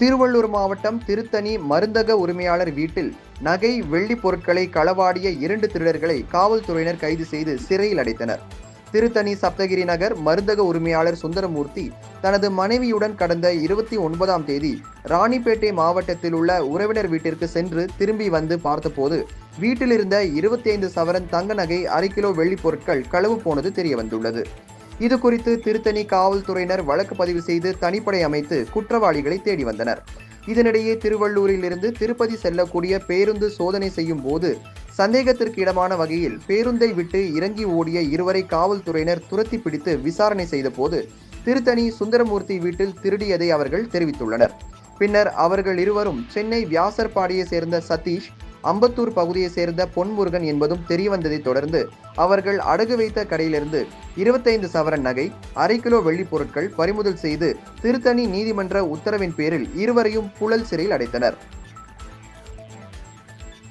திருவள்ளூர் மாவட்டம் திருத்தணி மருந்தக உரிமையாளர் வீட்டில் நகை, வெள்ளி பொருட்களை களவாடிய 2 திருடர்களை காவல்துறையினர் கைது செய்து சிறையில் அடைத்தனர். திருத்தணி சப்தகிரி நகர் மருந்தக உரிமையாளர் சுந்தரமூர்த்தி தனது மனைவியுடன் கடந்த 29ஆம் தேதி ராணிப்பேட்டை மாவட்டத்தில் உள்ள உறவினர் வீட்டிற்கு சென்று திரும்பி வந்து பார்த்தபோது வீட்டில் இருந்த 25 சவரன் தங்க நகை, 1/2 கிலோ வெள்ளி பொருட்கள் களவு போனது தெரியவந்துள்ளது. இது குறித்து திருத்தணி காவல்துறையினர் வழக்கு பதிவு செய்து தனிப்படை அமைத்து குற்றவாளிகளை தேடி வந்தனர். இதனிடையே திருவள்ளூரில் இருந்து திருப்பதி செல்லக்கூடிய பேருந்து சோதனை செய்யும் போது சந்தேகத்திற்கு இடமான வகையில் பேருந்தை விட்டு இறங்கி ஓடிய 2வரை காவல்துறையினர் துரத்தி பிடித்து விசாரணை செய்த போது திருத்தணி சுந்தரமூர்த்தி வீட்டில் திருடியதை அவர்கள் தெரிவித்துள்ளனர். பின்னர் அவர்கள் இருவரும் சென்னை வியாசர்பாடியை சேர்ந்த சதீஷ், அம்பத்தூர் பகுதியை சேர்ந்த பொன்முருகன் என்பதும் தெரியவந்ததை தொடர்ந்து அவர்கள் அடகு வைத்த கடையிலிருந்து 25 சவரன் நகை, 1/2 கிலோ வெள்ளி பொருட்கள் பறிமுதல் செய்து திருத்தணி நீதிமன்ற உத்தரவின் பேரில் இருவரையும் புழல் சிறையில் அடைத்தனர்.